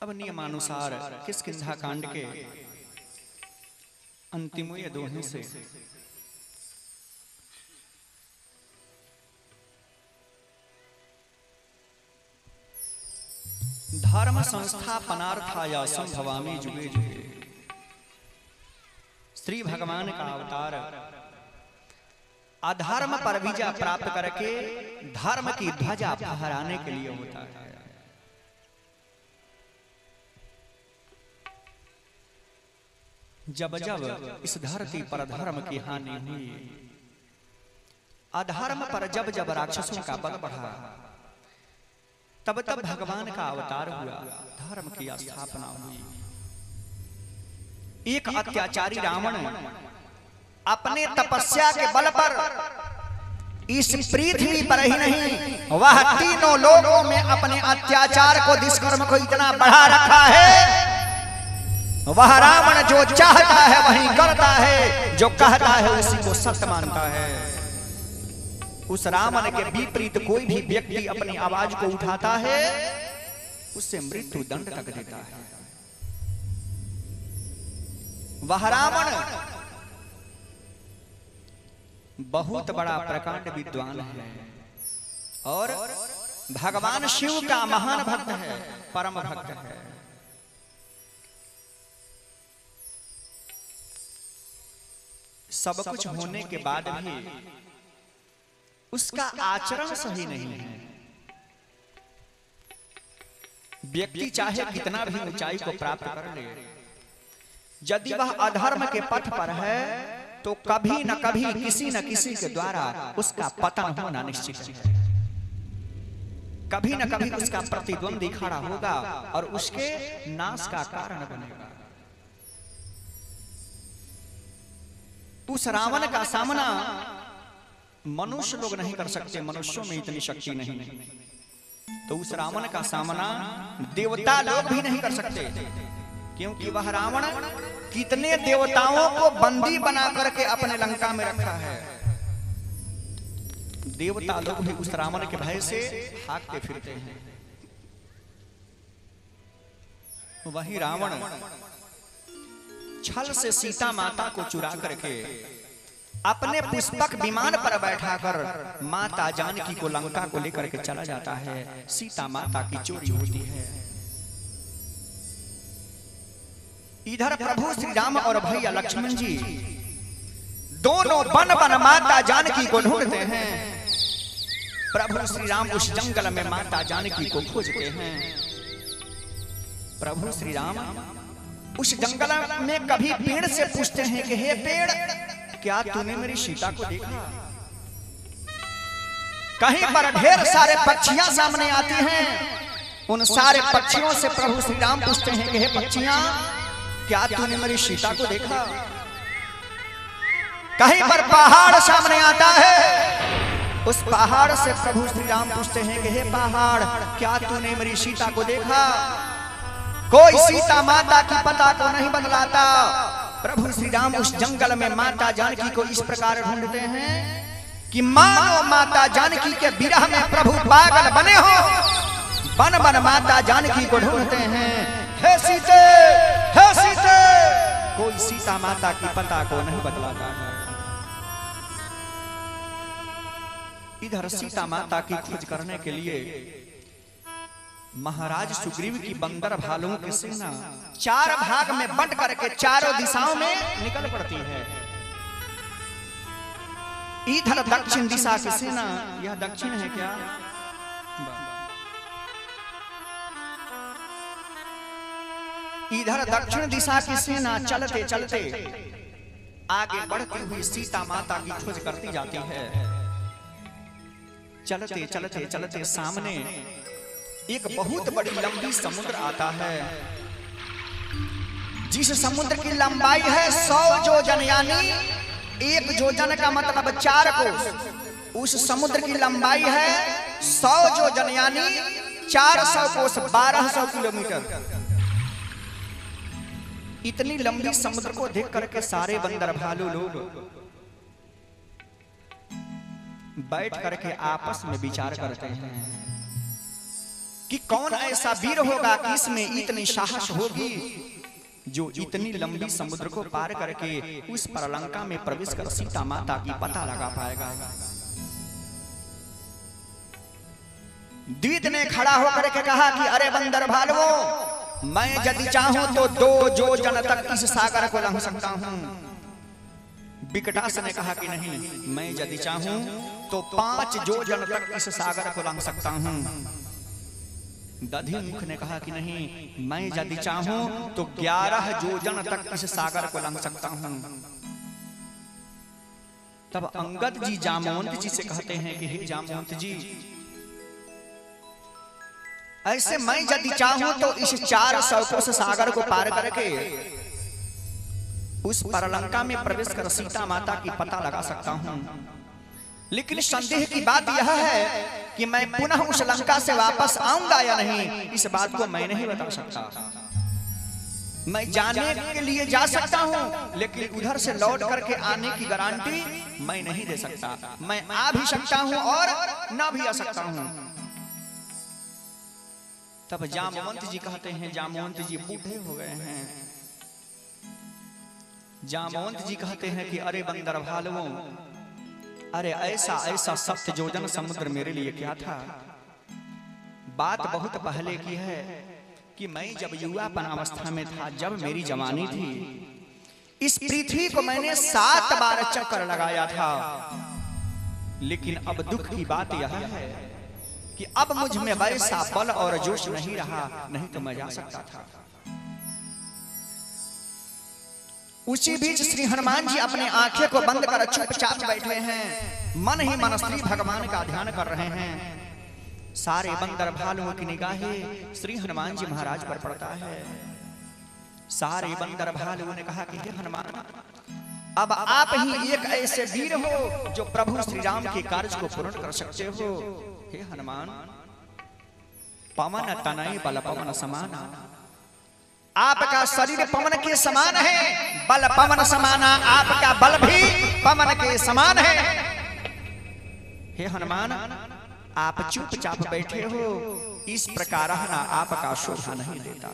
अब नियमानुसार किष्किंधा कांड के अंतिम दोहे से धर्म संस्थापनार्थाय संभवामि जुगे जुगे। श्री भगवान का अवतार अधर्म पर विजय प्राप्त करके धर्म की ध्वजा फहराने के लिए होता है। जब जब इस धरती पर धर्म की हानि हुई, अधर्म पर जब जब राक्षसों का बल बढ़ा, तब तब भगवान का अवतार हुआ, धर्म की स्थापना हुई। एक अत्याचारी रावण अपने तपस्या के बल पर इस पृथ्वी पर ही नहीं, वह तीनों लोगों में अपने अत्याचार को, दुष्कर्म को इतना बढ़ा रखा है। वह रावण जो चाहता है वही करता है, जो कहता है उसी को सत्य मानता है। उस रावण के विपरीत कोई भी व्यक्ति अपनी आवाज को उठाता है, उससे मृत्यु दंड तक देता है। वह रावण बहुत बड़ा प्रकांड विद्वान है और भगवान शिव का महान भक्त है, परम भक्त है। सब कुछ होने के बाद भी उसका आचरण सही नहीं है। व्यक्ति चाहे कितना भी ऊंचाई को प्राप्त कर ले, यदि वह अधर्म के पथ पर है तो कभी न कभी किसी न किसी के द्वारा उसका पतन होना निश्चित है। कभी न कभी उसका प्रतिद्वंदी खड़ा होगा और उसके नाश का कारण बनेगा। उस रावण का सामना मनुष्य लोग नहीं कर सकते, मनुष्यों में इतनी शक्ति नहीं। तो उस रावण का सामना देवता लोग भी नहीं कर सकते, क्योंकि वह रावण कितने देवताओं को बंदी बना करके अपने लंका में रखा है। देवता लोग भी उस रावण के भय से भागते फिरते हैं। वही रावण छल से सीता माता को चुरा करके अपने पुष्पक विमान पर बैठाकर माता जानकी को लंका को लेकर के चला जाता है। सीता माता की चोरी होती है। इधर प्रभु श्री राम और भैया लक्ष्मण जी दोनों बन बन माता जानकी को ढूंढते हैं। प्रभु श्री राम उस जंगल में माता जानकी को खोजते हैं। प्रभु श्री राम उस जंगल में कभी पेड़ से पूछते हैं कि हे पेड़, क्या तूने मेरी सीता को देखा? कहीं पर ढेर सारे पक्षियां सामने आती हैं। उन सारे पक्षियों से प्रभु श्री राम पूछते हैं कि हे पक्षियां, क्या तूने मेरी सीता को देखा? कहीं पर पहाड़ सामने आता है। उस पहाड़ से प्रभु श्री राम पूछते हैं कि हे पहाड़, क्या तूने मेरी सीता को देखा? कोई सीता माता की पता को नहीं बदलाता। प्रभु श्री राम उस जंगल में माता जानकी को इस प्रकार ढूंढते हैं कि मानो माता जानकी के विरह में प्रभु पागल बने हो। बन बन माता जानकी को ढूंढते हैं। हे सीते, हे सीते, कोई सीता माता की पता को नहीं बदलाता है। इधर सीता माता की खोज करने के लिए महाराज सुग्रीव की बंदर भालुओं की सेना 4 भाग में बंट करके चारों दिशाओं में निकल पड़ती है। इधर दक्षिण दिशा की सेना, यह दक्षिण है क्या? इधर दक्षिण दिशा की सेना चलते चलते आगे बढ़ती हुई सीता माता की खोज करती जाती है। चलते चलते चलते सामने एक बहुत बड़ी लंबी समुद्र आता है, जिस समुद्र की लंबाई है 100 योजन, यानी 1 योजन का मतलब 4 कोस। उस समुद्र की लंबाई है 100 योजन, यानी 400 कोस, 1200 किलोमीटर। इतनी लंबी समुद्र को देख करके सारे बंदर भालू लोग बैठ करके आपस में विचार करते हैं कि कौन ऐसा वीर होगा कि इसमें इतनी साहस होगी जो इतनी लंबी समुद्र को पार करके उस परलंका में प्रवेश कर सीता माता की पता लगा पाएगा। द्वित ने खड़ा होकर के कहा कि अरे बंदर भालवो, मैं यदि चाहूं तो 2 योजन तक इस सागर को लंघ सकता हूं। विकटास ने कहा कि नहीं, मैं यदि चाहूं तो 5 योजन तक इस सागर को लंघ सकता हूं। दधिमुख ने कहा कि नहीं, मैं यदि चाहूं तो 11 योजन तक इस सागर को लंघ सकता हूं। तब अंगद जी जामवंत जी से कहते हैं कि हे जामवंत जी, ऐसे मैं यदि चाहूं तो इस 400 कोस सागर को पार करके उस परलंका में प्रवेश कर सीता माता की पता लगा सकता हूं। लेकिन संदेह की बात यह है कि मैं पुनः उस लंका से वापस आऊंगा या नहीं, इस बात को मैं नहीं बता सकता। मैं जाने के लिए जा सकता हूं, लेकिन उधर से लौट करके आने की गारंटी मैं नहीं दे सकता। मैं आ भी सकता हूं और ना भी आ सकता हूं। तब जामवंत जी कहते हैं, जामवंत जी बूढ़े हो गए हैं। जामवंत जी कहते हैं कि अरे बंदर भालवों, अरे ऐसा ऐसा 7 योजन समुद्र मेरे लिए क्या था। बात बहुत पहले की है कि मैं जब युवापन अवस्था में था, जब मेरी जवानी थी, इस पृथ्वी को मैंने 7 बार चक्कर लगाया था। लेकिन अब दुख की बात यह है कि अब मुझ में वैसा बल और जोश नहीं रहा, नहीं तो मैं जा सकता था। उसी बीच श्री हनुमान जी अपने आंखें को बंद कर चुपचाप बैठे हैं, मन ही मन श्री भगवान का ध्यान कर रहे हैं। सारे बंदर भालुओं की निगाहें श्री हनुमान जी महाराज पर पड़ता है। सारे बंदर भालुओं ने कहा कि हे हनुमान, अब आप ही एक ऐसे वीर हो जो प्रभु श्री राम के कार्य को पूर्ण कर सकते हो। हे हनुमान, पवन तनय बल पवन समान, आपका शरीर पवन के समान है, बल पवन समाना, आपका बल भी पवन के समान है। हे हनुमान, आप चुपचाप बैठे हो, इस प्रकार रहना आपका शोभा नहीं देता।